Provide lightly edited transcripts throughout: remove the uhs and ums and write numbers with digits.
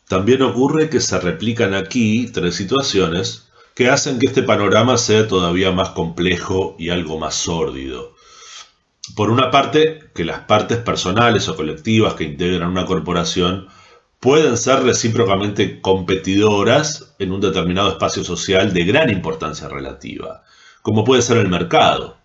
También ocurre que se replican aquí tres situaciones que hacen que este panorama sea todavía más complejo y algo más sórdido. Por una parte, que las partes personales o colectivas que integran una corporación pueden ser recíprocamente competidoras en un determinado espacio social de gran importancia relativa, como puede ser el mercado.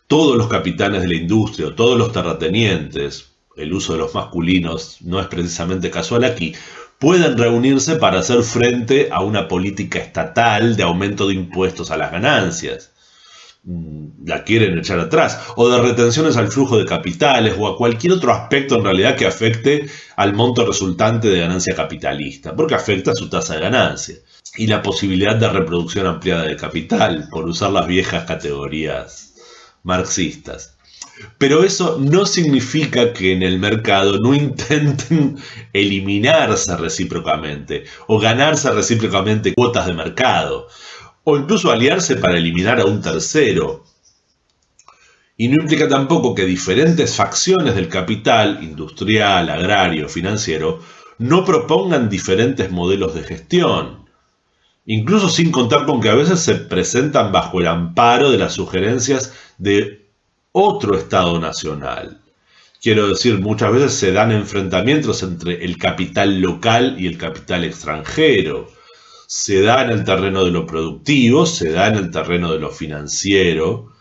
Todos los capitanes de la industria o todos los terratenientes, el uso de los masculinos no es precisamente casual aquí, pueden reunirse para hacer frente a una política estatal de aumento de impuestos a las ganancias. La quieren echar atrás, o de retenciones al flujo de capitales, o a cualquier otro aspecto en realidad que afecte al monto resultante de ganancia capitalista, porque afecta a su tasa de ganancia. Y la posibilidad de reproducción ampliada de capital, por usar las viejas categorías marxistas. Pero eso no significa que en el mercado no intenten eliminarse recíprocamente o ganarse recíprocamente cuotas de mercado o incluso aliarse para eliminar a un tercero. Y no implica tampoco que diferentes facciones del capital, industrial, agrario, financiero, no propongan diferentes modelos de gestión, incluso sin contar con que a veces se presentan bajo el amparo de las sugerencias de otro Estado nacional. Quiero decir, muchas veces se dan enfrentamientos entre el capital local y el capital extranjero. Se da en el terreno de lo productivo, se da en el terreno de lo financiero.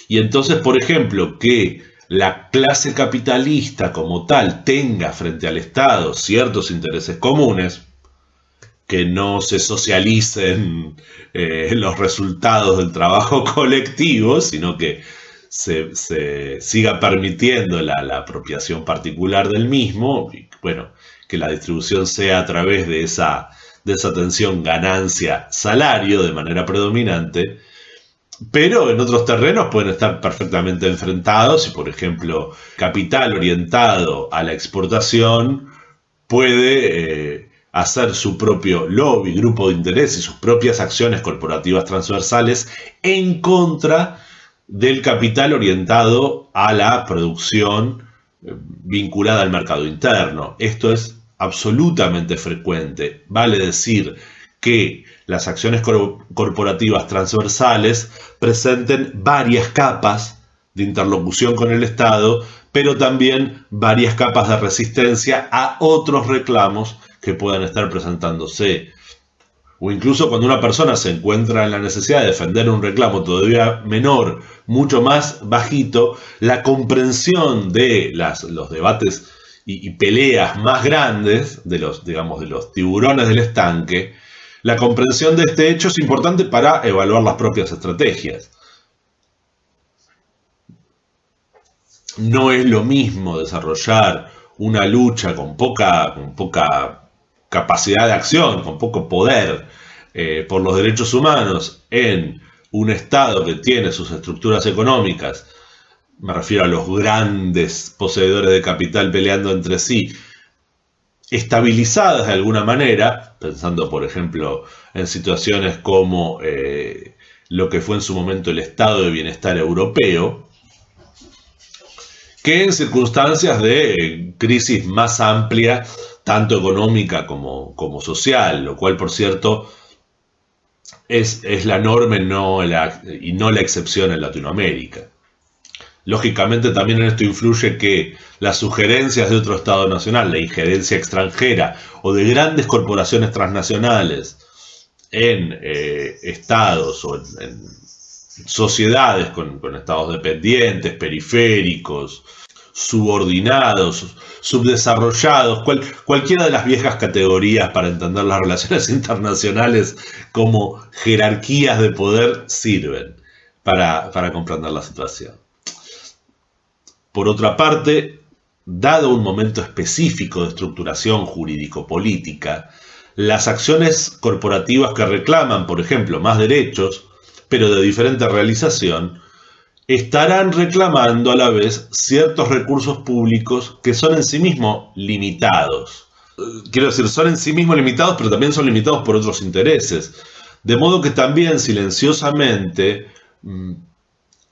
Y entonces, por ejemplo, que la clase capitalista como tal tenga frente al Estado ciertos intereses comunes, que no se socialicen los resultados del trabajo colectivo, sino que se siga permitiendo la apropiación particular del mismo, y bueno, que la distribución sea a través de esa tensión ganancia-salario de manera predominante, pero en otros terrenos pueden estar perfectamente enfrentados y, por ejemplo, capital orientado a la exportación puede hacer su propio lobby, grupo de interés y sus propias acciones corporativas transversales en contra del capital orientado a la producción vinculada al mercado interno. Esto es absolutamente frecuente. Vale decir que las acciones corporativas transversales presenten varias capas de interlocución con el Estado, pero también varias capas de resistencia a otros reclamos que puedan estar presentándose. O incluso cuando una persona se encuentra en la necesidad de defender un reclamo todavía menor, mucho más bajito, la comprensión de los debates y peleas más grandes de los tiburones del estanque, la comprensión de este hecho es importante para evaluar las propias estrategias. No es lo mismo desarrollar una lucha con poca capacidad de acción, con poco poder por los derechos humanos en un Estado que tiene sus estructuras económicas, me refiero a los grandes poseedores de capital peleando entre sí, estabilizadas de alguna manera, pensando por ejemplo en situaciones como lo que fue en su momento el Estado de Bienestar Europeo, que en circunstancias de crisis más amplia, tanto económica como social, lo cual por cierto es la norma y no la excepción en Latinoamérica. Lógicamente también en esto influye que las sugerencias de otro Estado nacional, la injerencia extranjera o de grandes corporaciones transnacionales en estados o en sociedades con estados dependientes, periféricos, subordinados, subdesarrollados, cualquiera de las viejas categorías para entender las relaciones internacionales como jerarquías de poder sirven para comprender la situación. Por otra parte, dado un momento específico de estructuración jurídico-política, las acciones corporativas que reclaman, por ejemplo, más derechos, pero de diferente realización, estarán reclamando a la vez ciertos recursos públicos que son en sí mismos limitados. Quiero decir, son en sí mismos limitados, pero también son limitados por otros intereses. De modo que también silenciosamente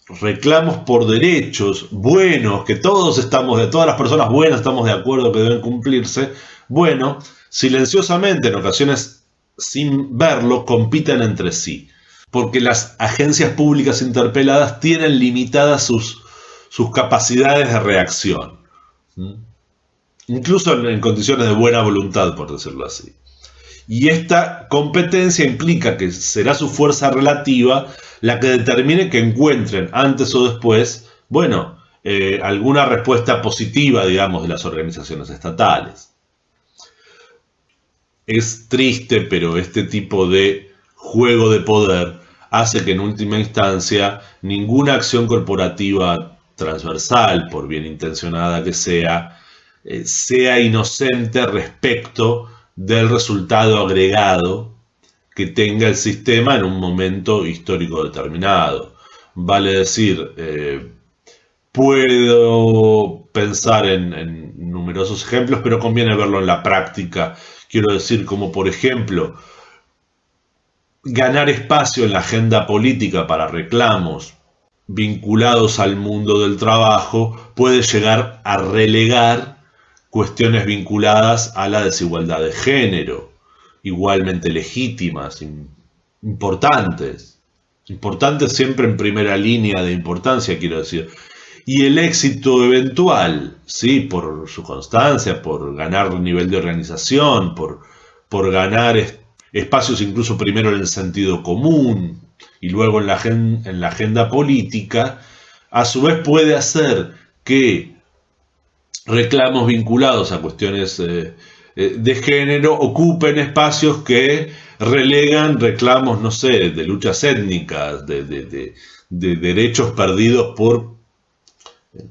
reclamos por derechos buenos, que todas las personas buenas estamos de acuerdo que deben cumplirse, bueno, silenciosamente, en ocasiones sin verlo, compiten entre sí. Porque las agencias públicas interpeladas tienen limitadas sus capacidades de reacción. Incluso en condiciones de buena voluntad, por decirlo así. Y esta competencia implica que será su fuerza relativa la que determine que encuentren antes o después, bueno, alguna respuesta positiva, digamos, de las organizaciones estatales. Es triste, pero este tipo de juego de poder hace que en última instancia ninguna acción corporativa transversal, por bien intencionada que sea inocente respecto del resultado agregado que tenga el sistema en un momento histórico determinado. Vale decir, puedo pensar en numerosos ejemplos, pero conviene verlo en la práctica. Quiero decir, como por ejemplo, ganar espacio en la agenda política para reclamos vinculados al mundo del trabajo puede llegar a relegar cuestiones vinculadas a la desigualdad de género, igualmente legítimas, importantes siempre en primera línea de importancia, quiero decir. Y el éxito eventual, ¿sí? Por su constancia, por ganar nivel de organización, por ganar espacios incluso primero en el sentido común y luego en la agenda política, a su vez puede hacer que reclamos vinculados a cuestiones de género ocupen espacios que relegan reclamos, no sé, de luchas étnicas, de derechos perdidos por,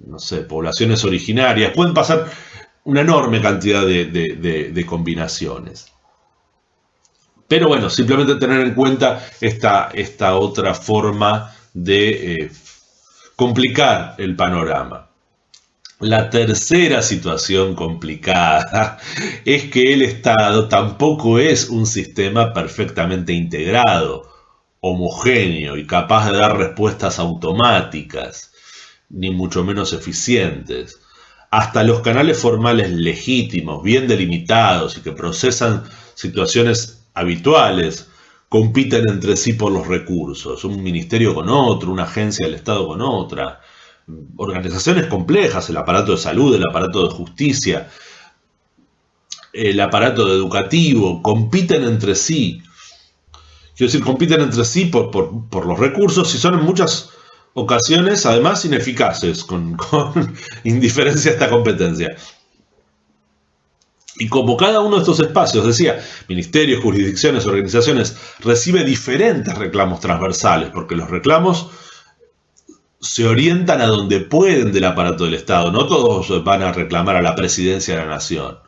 no sé, poblaciones originarias. Pueden pasar una enorme cantidad de combinaciones. Pero bueno, simplemente tener en cuenta esta otra forma de complicar el panorama. La tercera situación complicada es que el Estado tampoco es un sistema perfectamente integrado, homogéneo y capaz de dar respuestas automáticas, ni mucho menos eficientes. Hasta los canales formales legítimos, bien delimitados y que procesan situaciones habituales, compiten entre sí por los recursos, un ministerio con otro, una agencia del Estado con otra, organizaciones complejas, el aparato de salud, el aparato de justicia, el aparato educativo, compiten entre sí. Quiero decir, compiten entre sí por los recursos y son en muchas ocasiones además ineficaces con indiferencia a esta competencia. Y como cada uno de estos espacios, decía, ministerios, jurisdicciones, organizaciones, recibe diferentes reclamos transversales, porque los reclamos se orientan a donde pueden del aparato del Estado. No todos van a reclamar a la presidencia de la nación,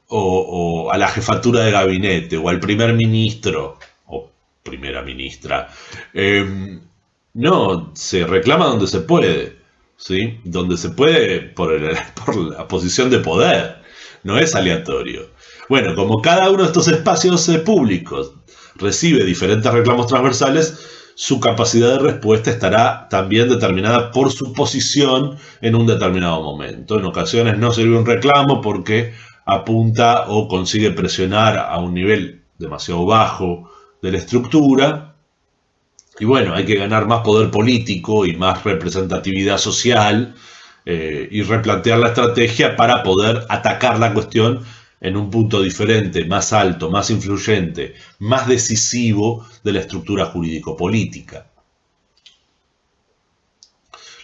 o a la jefatura de gabinete, o al primer ministro, o primera ministra. No, se reclama donde se puede, ¿sí? Donde se puede por la posición de poder. No es aleatorio. Bueno, como cada uno de estos espacios públicos recibe diferentes reclamos transversales, su capacidad de respuesta estará también determinada por su posición en un determinado momento. En ocasiones no sirve un reclamo porque apunta o consigue presionar a un nivel demasiado bajo de la estructura. Y bueno, hay que ganar más poder político y más representatividad social y replantear la estrategia para poder atacar la cuestión en un punto diferente, más alto, más influyente, más decisivo de la estructura jurídico-política.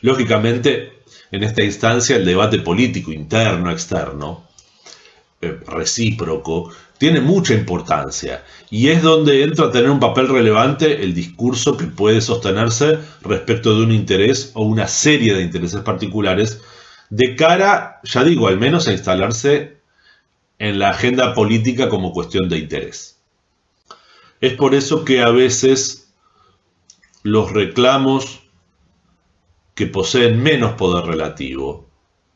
Lógicamente, en esta instancia el debate político interno, externo, recíproco, tiene mucha importancia y es donde entra a tener un papel relevante el discurso que puede sostenerse respecto de un interés o una serie de intereses particulares de cara, ya digo, al menos a instalarse en la agenda política como cuestión de interés. Es por eso que a veces los reclamos que poseen menos poder relativo,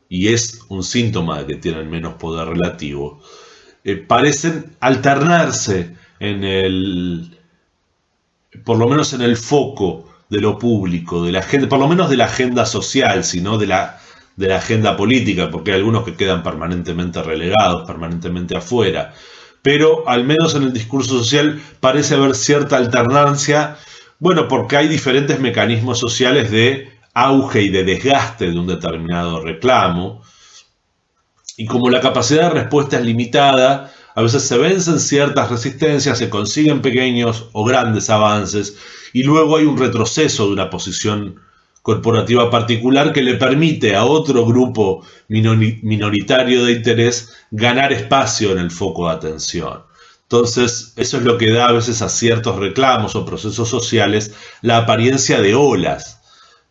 y es un síntoma de que tienen menos poder relativo, parecen alternarse por lo menos en el foco de lo público, de la agenda, por lo menos de la agenda social, sino de la agenda política, porque hay algunos que quedan permanentemente relegados, permanentemente afuera. Pero al menos en el discurso social parece haber cierta alternancia, bueno, porque hay diferentes mecanismos sociales de auge y de desgaste de un determinado reclamo, y como la capacidad de respuesta es limitada, a veces se vencen ciertas resistencias, se consiguen pequeños o grandes avances, y luego hay un retroceso de una posición corporativa particular que le permite a otro grupo minoritario de interés ganar espacio en el foco de atención. Entonces, eso es lo que da a veces a ciertos reclamos o procesos sociales la apariencia de olas.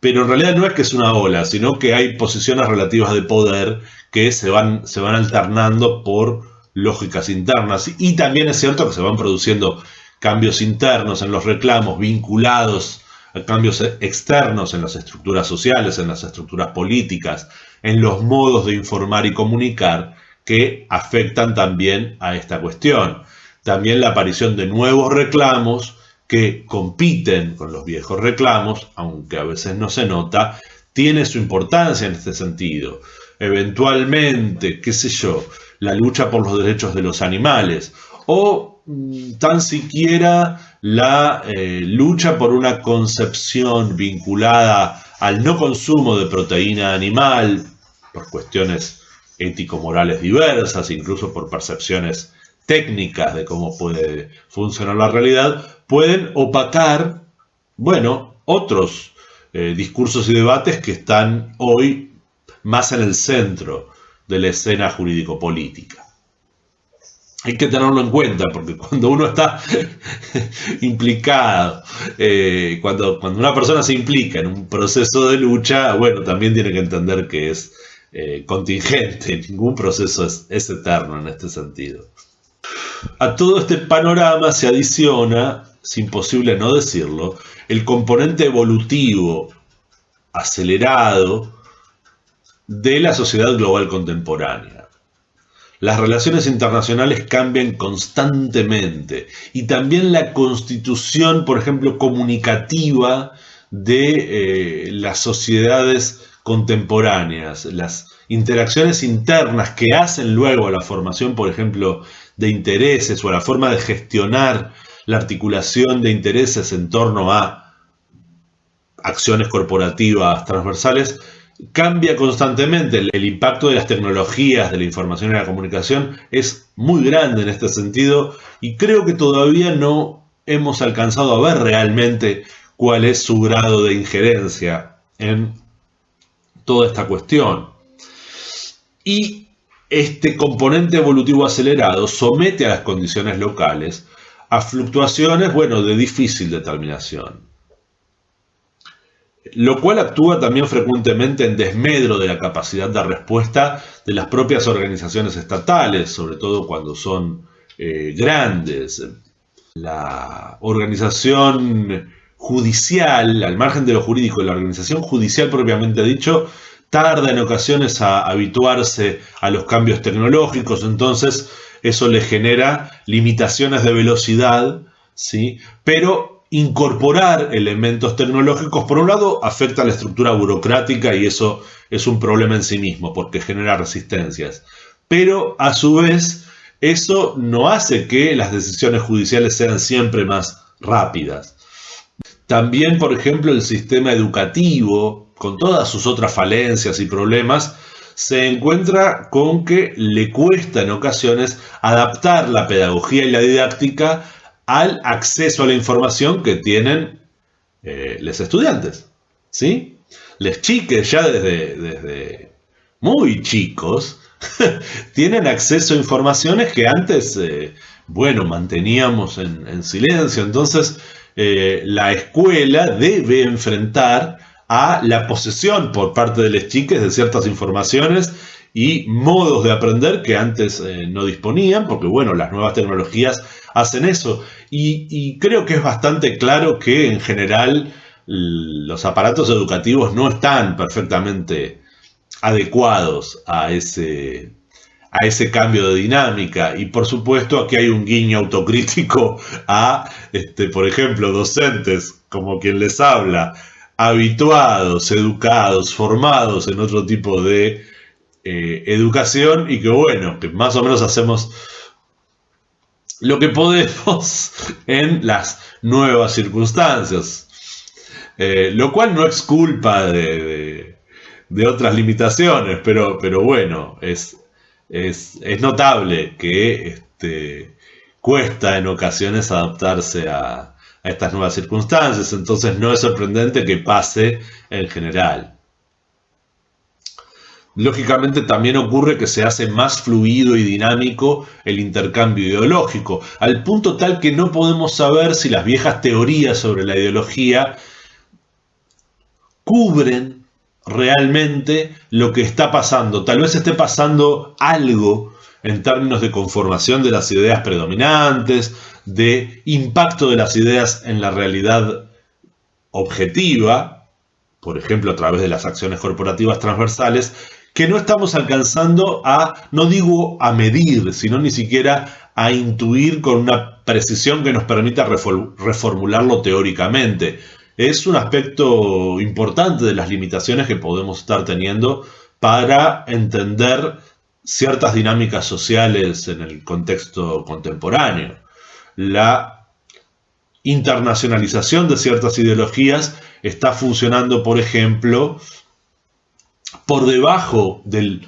Pero en realidad no es que es una ola, sino que hay posiciones relativas de poder que se van alternando por lógicas internas. Y también es cierto que se van produciendo cambios internos en los reclamos vinculados a cambios externos en las estructuras sociales, en las estructuras políticas, en los modos de informar y comunicar que afectan también a esta cuestión. También la aparición de nuevos reclamos que compiten con los viejos reclamos, aunque a veces no se nota, tiene su importancia en este sentido. Eventualmente, qué sé yo, la lucha por los derechos de los animales o tan siquiera la lucha por una concepción vinculada al no consumo de proteína animal por cuestiones ético-morales diversas, incluso por percepciones técnicas de cómo puede funcionar la realidad, pueden opacar, bueno, otros discursos y debates que están hoy más en el centro de la escena jurídico-política. Hay que tenerlo en cuenta, porque cuando uno está implicado, cuando una persona se implica en un proceso de lucha, bueno, también tiene que entender que es contingente, ningún proceso es eterno en este sentido. A todo este panorama se adiciona, es imposible no decirlo, el componente evolutivo acelerado de la sociedad global contemporánea. Las relaciones internacionales cambian constantemente y también la constitución, por ejemplo, comunicativa de las sociedades contemporáneas, las interacciones internas que hacen luego a la formación, por ejemplo, de intereses o a la forma de gestionar la articulación de intereses en torno a acciones corporativas transversales, cambia constantemente. El impacto de las tecnologías, de la información y la comunicación es muy grande en este sentido y creo que todavía no hemos alcanzado a ver realmente cuál es su grado de injerencia en toda esta cuestión. Y este componente evolutivo acelerado somete a las condiciones locales a fluctuaciones, bueno, de difícil determinación, lo cual actúa también frecuentemente en desmedro de la capacidad de respuesta de las propias organizaciones estatales, sobre todo cuando son grandes. La organización judicial, al margen de lo jurídico, la organización judicial propiamente dicho, tarda en ocasiones a habituarse a los cambios tecnológicos, entonces eso le genera limitaciones de velocidad, ¿sí? Pero incorporar elementos tecnológicos, por un lado, afecta a la estructura burocrática y eso es un problema en sí mismo porque genera resistencias. Pero a su vez, eso no hace que las decisiones judiciales sean siempre más rápidas. También, por ejemplo, el sistema educativo, con todas sus otras falencias y problemas, se encuentra con que le cuesta en ocasiones adaptar la pedagogía y la didáctica al acceso a la información que tienen los estudiantes, ¿sí? Los chiques ya desde muy chicos tienen acceso a informaciones que antes, bueno, manteníamos en silencio. Entonces, la escuela debe enfrentar a la posesión por parte de los chiques de ciertas informaciones y modos de aprender que antes no disponían, porque bueno, las nuevas tecnologías hacen eso. Y creo que es bastante claro que en general los aparatos educativos no están perfectamente adecuados a ese cambio de dinámica. Y por supuesto aquí hay un guiño autocrítico a, por ejemplo, docentes como quien les habla, habituados, educados, formados en otro tipo de educación y que bueno, que más o menos hacemos lo que podemos en las nuevas circunstancias. Lo cual no es culpa de otras limitaciones, pero bueno, es notable que cuesta en ocasiones adaptarse a estas nuevas circunstancias, entonces no es sorprendente que pase en general. Lógicamente también ocurre que se hace más fluido y dinámico el intercambio ideológico, al punto tal que no podemos saber si las viejas teorías sobre la ideología cubren realmente lo que está pasando. Tal vez esté pasando algo en términos de conformación de las ideas predominantes, de impacto de las ideas en la realidad objetiva, por ejemplo a través de las acciones corporativas transversales, que no estamos alcanzando a, no digo a medir, sino ni siquiera a intuir con una precisión que nos permita reformularlo teóricamente. Es un aspecto importante de las limitaciones que podemos estar teniendo para entender ciertas dinámicas sociales en el contexto contemporáneo. La internacionalización de ciertas ideologías está funcionando, por ejemplo, por debajo del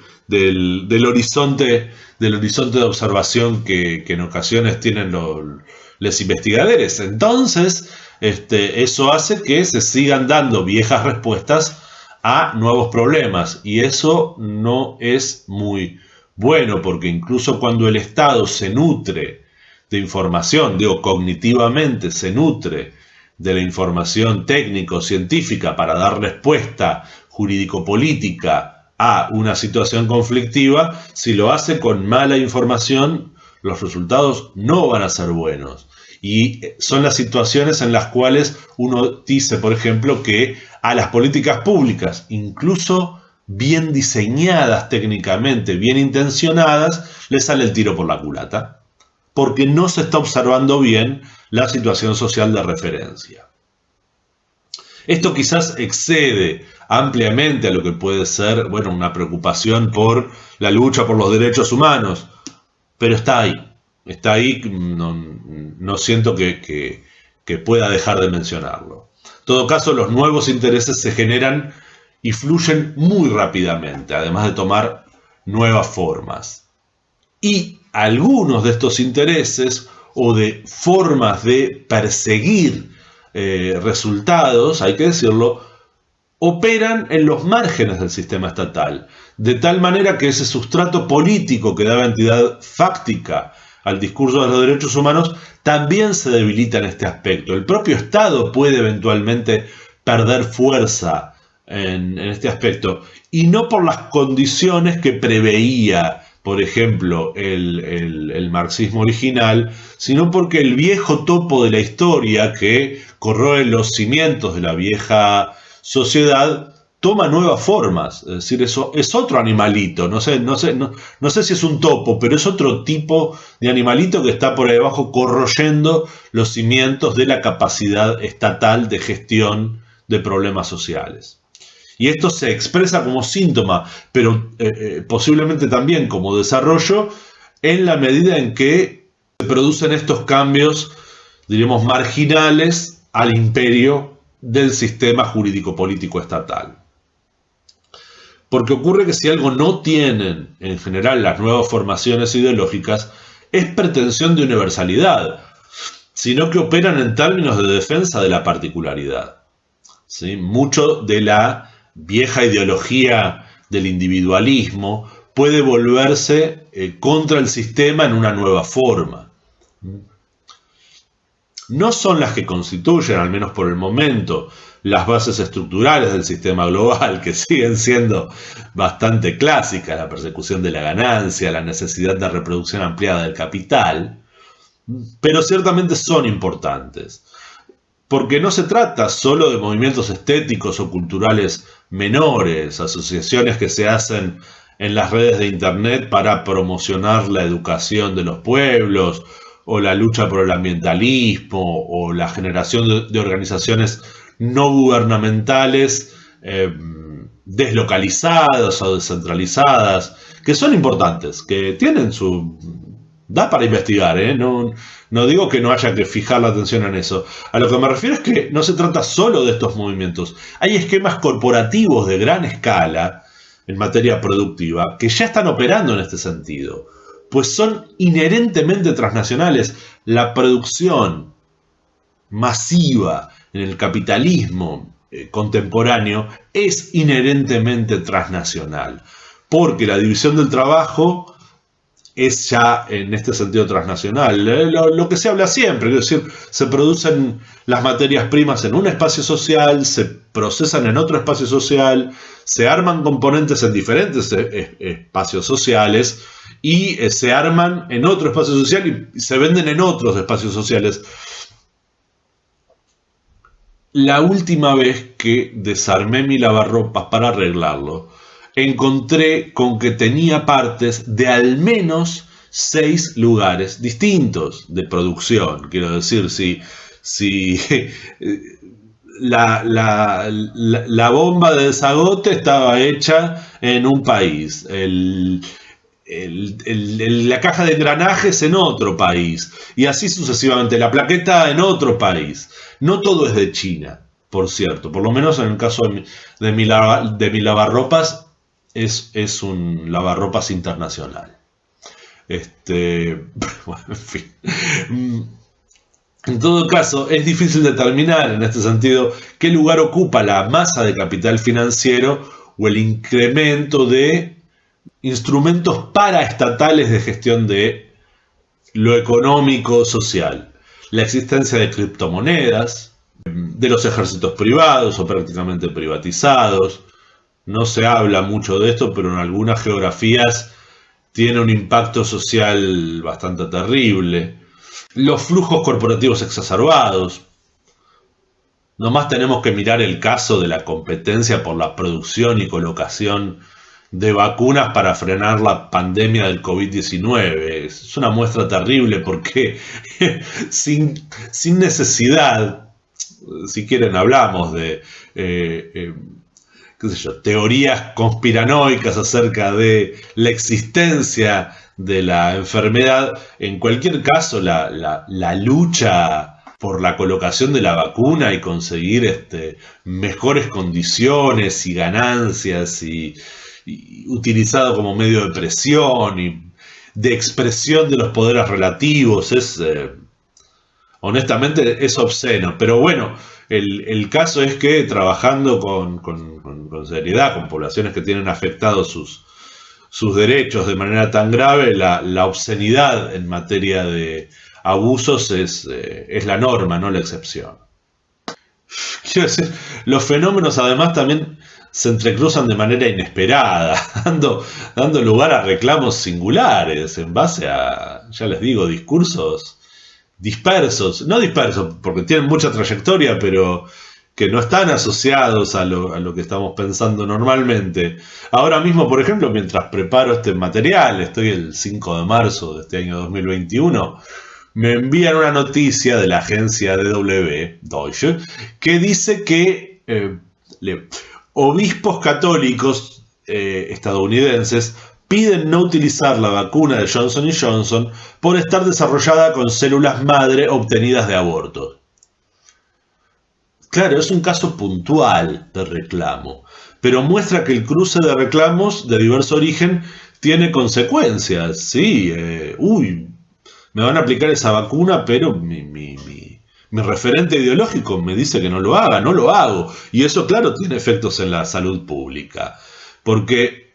horizonte de observación que en ocasiones tienen los investigadores. Entonces, eso hace que se sigan dando viejas respuestas a nuevos problemas, y eso no es muy bueno, porque incluso cuando el Estado se nutre de información, cognitivamente se nutre de la información técnico-científica para dar respuesta jurídico-política a una situación conflictiva, si lo hace con mala información, los resultados no van a ser buenos. Y son las situaciones en las cuales uno dice, por ejemplo, que a las políticas públicas, incluso bien diseñadas técnicamente, bien intencionadas, les sale el tiro por la culata, porque no se está observando bien la situación social de referencia. Esto quizás excede ampliamente a lo que puede ser, una preocupación por la lucha por los derechos humanos, pero está ahí, no siento que pueda dejar de mencionarlo. En todo caso, los nuevos intereses se generan y fluyen muy rápidamente, además de tomar nuevas formas. Y algunos de estos intereses o de formas de perseguir resultados, hay que decirlo, operan en los márgenes del sistema estatal, de tal manera que ese sustrato político que daba entidad fáctica al discurso de los derechos humanos también se debilita en este aspecto. El propio Estado puede eventualmente perder fuerza en este aspecto, y no por las condiciones que preveía, por ejemplo, el marxismo original, sino porque el viejo topo de la historia que corroe los cimientos de la vieja sociedad toma nuevas formas. Es decir, eso es otro animalito, no sé si es un topo, pero es otro tipo de animalito que está por ahí abajo corroyendo los cimientos de la capacidad estatal de gestión de problemas sociales. Y esto se expresa como síntoma, pero posiblemente también como desarrollo, en la medida en que se producen estos cambios, diríamos, marginales al imperio del sistema jurídico-político estatal. Porque ocurre que si algo no tienen en general las nuevas formaciones ideológicas, es pretensión de universalidad, sino que operan en términos de defensa de la particularidad. ¿Sí? Mucho de la vieja ideología del individualismo puede volverse contra el sistema en una nueva forma. No son las que constituyen, al menos por el momento, las bases estructurales del sistema global, que siguen siendo bastante clásicas: la persecución de la ganancia, la necesidad de reproducción ampliada del capital, pero ciertamente son importantes. Porque no se trata solo de movimientos estéticos o culturales menores, asociaciones que se hacen en las redes de internet para promocionar la educación de los pueblos, o la lucha por el ambientalismo, o la generación de organizaciones no gubernamentales deslocalizadas o descentralizadas, que son importantes, que tienen su... Da para investigar, ¿eh? No digo que no haya que fijar la atención en eso. A lo que me refiero es que no se trata solo de estos movimientos. Hay esquemas corporativos de gran escala en materia productiva que ya están operando en este sentido, pues son inherentemente transnacionales. La producción masiva en el capitalismo contemporáneo es inherentemente transnacional, porque la división del trabajo es ya en este sentido transnacional. Lo que se habla siempre, es decir, se producen las materias primas en un espacio social, se procesan en otro espacio social, se arman componentes en diferentes espacios sociales y se arman en otro espacio social y se venden en otros espacios sociales. La última vez que desarmé mi lavarropas para arreglarlo, encontré con que tenía partes de al menos 6 lugares distintos de producción. Quiero decir, si la bomba de desagote estaba hecha en un país, la caja de engranajes en otro país, y así sucesivamente, la plaqueta en otro país. No todo es de China, por cierto, por lo menos en el caso de mi lavarropas, es un lavarropas internacional. Bueno, en fin. En todo caso, es difícil determinar en este sentido qué lugar ocupa la masa de capital financiero o el incremento de instrumentos paraestatales de gestión de lo económico social. La existencia de criptomonedas, de los ejércitos privados o prácticamente privatizados. No se habla mucho de esto, pero en algunas geografías tiene un impacto social bastante terrible. Los flujos corporativos exacerbados. Nomás tenemos que mirar el caso de la competencia por la producción y colocación de vacunas para frenar la pandemia del COVID-19. Es una muestra terrible porque sin necesidad, si quieren hablamos de qué sé yo, teorías conspiranoicas acerca de la existencia de la enfermedad. En cualquier caso, la lucha por la colocación de la vacuna y conseguir mejores condiciones y ganancias y utilizado como medio de presión y de expresión de los poderes relativos, honestamente es obsceno. Pero bueno, el caso es que trabajando con seriedad, con poblaciones que tienen afectados sus derechos de manera tan grave, la obscenidad en materia de abusos es la norma, no la excepción. Quiero decir, los fenómenos además también se entrecruzan de manera inesperada, dando lugar a reclamos singulares en base a, ya les digo, discursos dispersos, no dispersos porque tienen mucha trayectoria, pero que no están asociados a lo que estamos pensando normalmente. Ahora mismo, por ejemplo, mientras preparo este material, estoy el 5 de marzo de este año 2021, me envían una noticia de la agencia DW, Deutsche, que dice que obispos católicos estadounidenses piden no utilizar la vacuna de Johnson & Johnson por estar desarrollada con células madre obtenidas de abortos. Claro, es un caso puntual de reclamo, pero muestra que el cruce de reclamos de diverso origen tiene consecuencias. Sí, me van a aplicar esa vacuna, pero mi referente ideológico me dice que no lo haga, no lo hago. Y eso, claro, tiene efectos en la salud pública, porque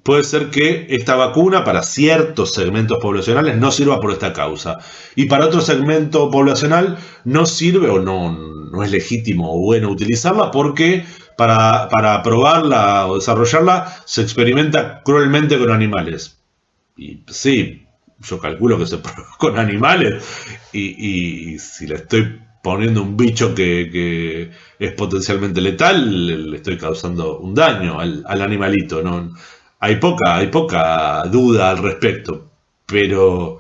puede ser que esta vacuna para ciertos segmentos poblacionales no sirva por esta causa. Y para otro segmento poblacional no sirve o no es legítimo o bueno utilizarla porque para probarla o desarrollarla se experimenta cruelmente con animales. Y sí, yo calculo que se prueba con animales y si le estoy poniendo un bicho que es potencialmente letal, le estoy causando un daño al animalito, ¿no? Hay poca duda al respecto, pero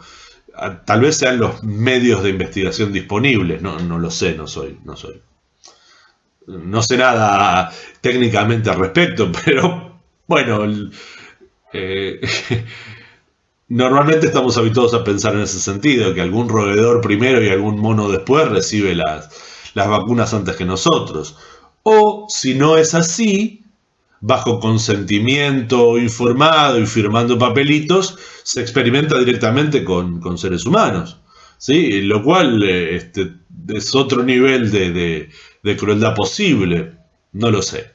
tal vez sean los medios de investigación disponibles, no lo sé, no sé nada técnicamente al respecto, pero bueno, eh, normalmente estamos habituados a pensar en ese sentido, que algún roedor primero y algún mono después recibe las vacunas antes que nosotros. O si no es así, bajo consentimiento informado y firmando papelitos, se experimenta directamente con seres humanos. ¿Sí? Lo cual es otro nivel de crueldad posible. No lo sé.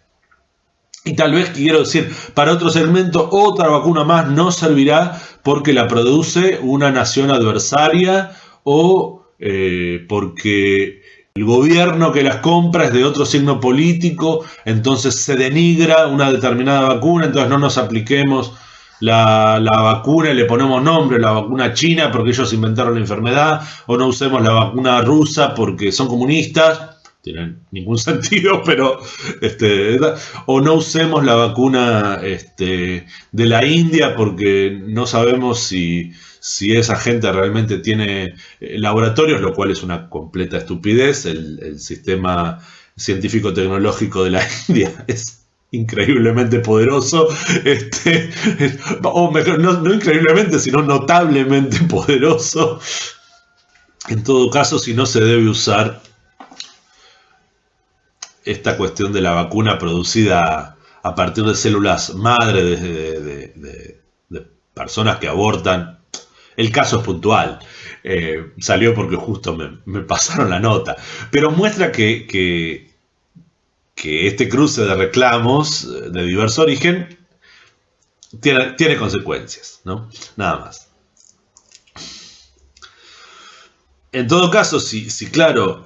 Y tal vez, quiero decir, para otro segmento, otra vacuna más no servirá porque la produce una nación adversaria o porque el gobierno que las compra es de otro signo político, entonces se denigra una determinada vacuna, entonces no nos apliquemos la vacuna y le ponemos nombre, la vacuna china porque ellos inventaron la enfermedad, o no usemos la vacuna rusa porque son comunistas. Tiene ningún sentido, pero o no usemos la vacuna de la India porque no sabemos si esa gente realmente tiene laboratorios, lo cual es una completa estupidez. El sistema científico-tecnológico de la India es increíblemente poderoso, o mejor, no increíblemente, sino notablemente poderoso. En todo caso, si no se debe usar esta cuestión de la vacuna producida a partir de células madre de personas que abortan. El caso es puntual. Salió porque justo me pasaron la nota. Pero muestra que este cruce de reclamos de diverso origen tiene consecuencias, ¿no? Nada más. En todo caso, si claro,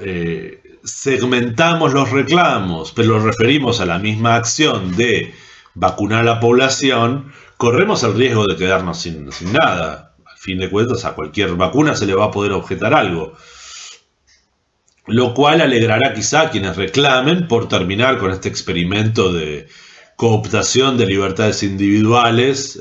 segmentamos los reclamos, pero los referimos a la misma acción de vacunar a la población, corremos el riesgo de quedarnos sin nada. Al fin de cuentas, a cualquier vacuna se le va a poder objetar algo. Lo cual alegrará quizá a quienes reclamen por terminar con este experimento de cooptación de libertades individuales,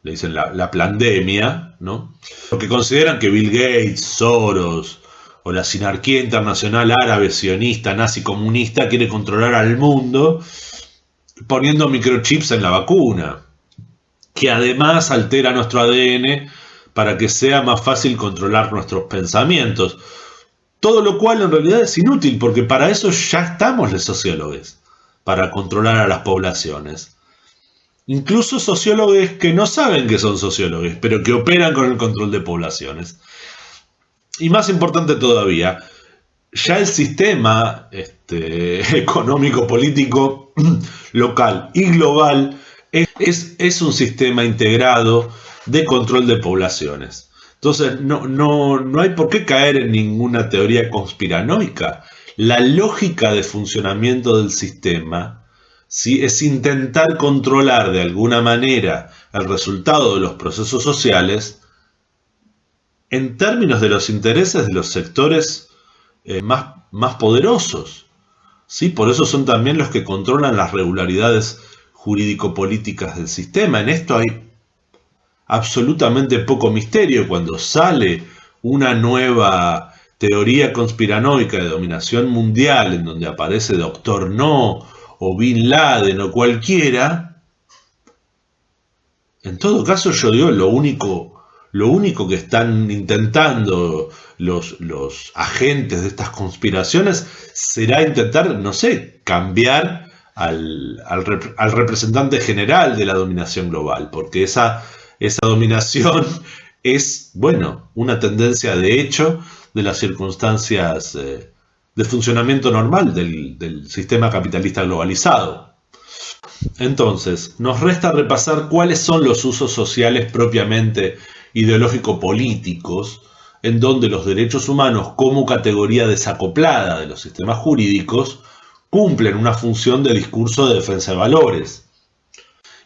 le dicen la pandemia, ¿no? Porque consideran que Bill Gates, Soros o la sinarquía internacional árabe, sionista, nazi, comunista quiere controlar al mundo poniendo microchips en la vacuna, que además altera nuestro ADN para que sea más fácil controlar nuestros pensamientos. Todo lo cual en realidad es inútil, porque para eso ya estamos los sociólogos, para controlar a las poblaciones. Incluso sociólogos que no saben que son sociólogos, pero que operan con el control de poblaciones. Y más importante todavía, ya el sistema económico, político, local y global es un sistema integrado de control de poblaciones. Entonces no hay por qué caer en ninguna teoría conspiranoica. La lógica de funcionamiento del sistema, ¿sí?, es intentar controlar de alguna manera el resultado de los procesos sociales en términos de los intereses de los sectores más poderosos. ¿Sí? Por eso son también los que controlan las regularidades jurídico-políticas del sistema. En esto hay absolutamente poco misterio. Cuando sale una nueva teoría conspiranoica de dominación mundial en donde aparece Doctor No o Bin Laden o cualquiera, en todo caso yo digo, lo único que están intentando los agentes de estas conspiraciones será intentar, no sé, cambiar al representante general de la dominación global, porque esa dominación es, bueno, una tendencia de hecho de las circunstancias de funcionamiento normal del sistema capitalista globalizado. Entonces, nos resta repasar cuáles son los usos sociales propiamente ideológico-políticos, en donde los derechos humanos como categoría desacoplada de los sistemas jurídicos cumplen una función de discurso de defensa de valores.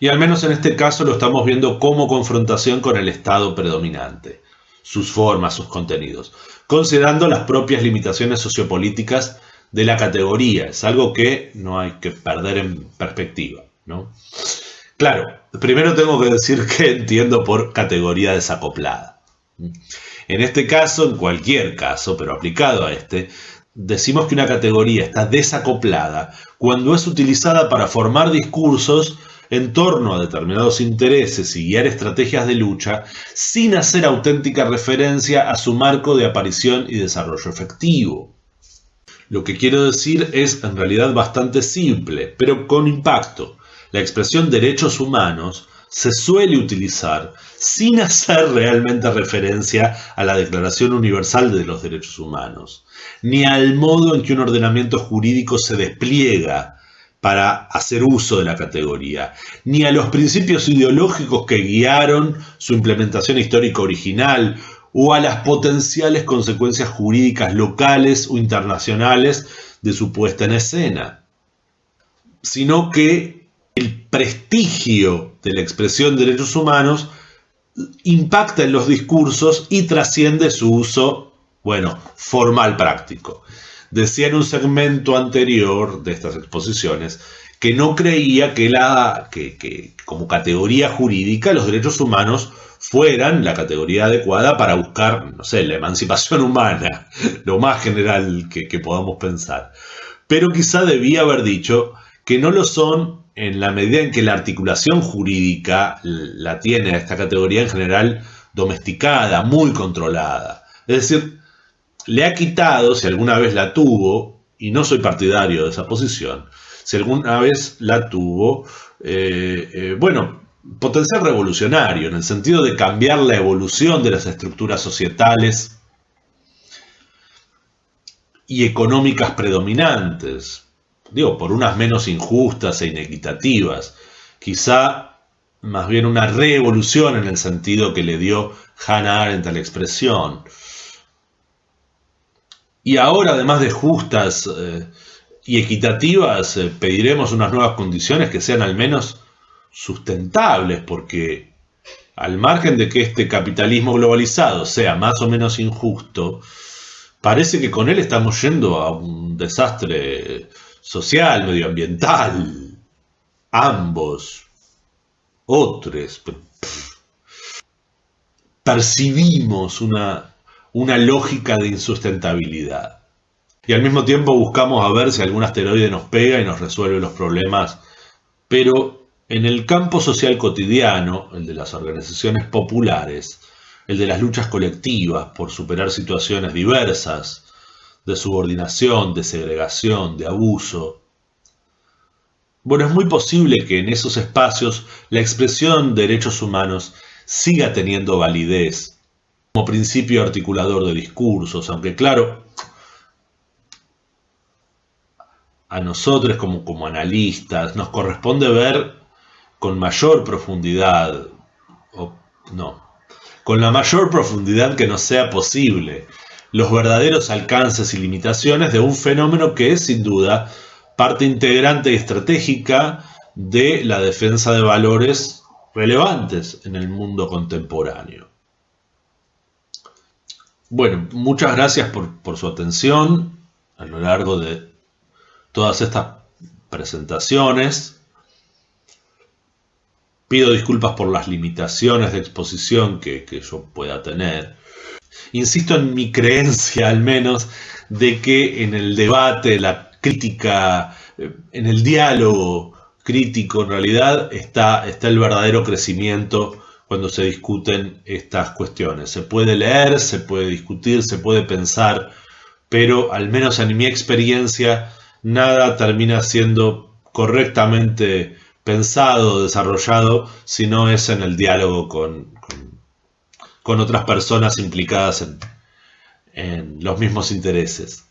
Y al menos en este caso lo estamos viendo como confrontación con el Estado predominante, sus formas, sus contenidos, considerando las propias limitaciones sociopolíticas de la categoría. Es algo que no hay que perder en perspectiva, ¿no? Claro, primero tengo que decir que entiendo por categoría desacoplada. En este caso, en cualquier caso, pero aplicado a este, decimos que una categoría está desacoplada cuando es utilizada para formar discursos en torno a determinados intereses y guiar estrategias de lucha sin hacer auténtica referencia a su marco de aparición y desarrollo efectivo. Lo que quiero decir es en realidad bastante simple, pero con impacto. La expresión derechos humanos se suele utilizar sin hacer realmente referencia a la Declaración Universal de los Derechos Humanos, ni al modo en que un ordenamiento jurídico se despliega para hacer uso de la categoría, ni a los principios ideológicos que guiaron su implementación histórica original, o a las potenciales consecuencias jurídicas locales o internacionales de su puesta en escena, sino que el prestigio de la expresión de derechos humanos impacta en los discursos y trasciende su uso, formal práctico. Decía en un segmento anterior de estas exposiciones que no creía que como categoría jurídica los derechos humanos fueran la categoría adecuada para buscar, la emancipación humana, lo más general que podamos pensar. Pero quizá debía haber dicho que no lo son en la medida en que la articulación jurídica la tiene a esta categoría en general domesticada, muy controlada. Es decir, le ha quitado, si alguna vez la tuvo, y no soy partidario de esa posición, si alguna vez la tuvo, potencial revolucionario, en el sentido de cambiar la evolución de las estructuras societales y económicas predominantes, por unas menos injustas e inequitativas, quizá más bien una revolución en el sentido que le dio Hannah Arendt a la expresión. Y ahora, además de justas y equitativas, pediremos unas nuevas condiciones que sean al menos sustentables, porque al margen de que este capitalismo globalizado sea más o menos injusto, parece que con él estamos yendo a un desastre social, medioambiental, ambos, otros. Percibimos una lógica de insustentabilidad. Y al mismo tiempo buscamos a ver si algún asteroide nos pega y nos resuelve los problemas. Pero en el campo social cotidiano, el de las organizaciones populares, el de las luchas colectivas por superar situaciones diversas, de subordinación, de segregación, de abuso, es muy posible que en esos espacios la expresión de derechos humanos siga teniendo validez como principio articulador de discursos, aunque claro, a nosotros como analistas nos corresponde ver con mayor profundidad, con la mayor profundidad que nos sea posible, los verdaderos alcances y limitaciones de un fenómeno que es sin duda parte integrante y estratégica de la defensa de valores relevantes en el mundo contemporáneo. Muchas gracias por su atención a lo largo de todas estas presentaciones. Pido disculpas por las limitaciones de exposición que yo pueda tener. Insisto en mi creencia, al menos, de que en el debate, la crítica, en el diálogo crítico, en realidad, está el verdadero crecimiento cuando se discuten estas cuestiones. Se puede leer, se puede discutir, se puede pensar, pero al menos en mi experiencia, nada termina siendo correctamente pensado, desarrollado, si no es en el diálogo con otras personas implicadas en los mismos intereses.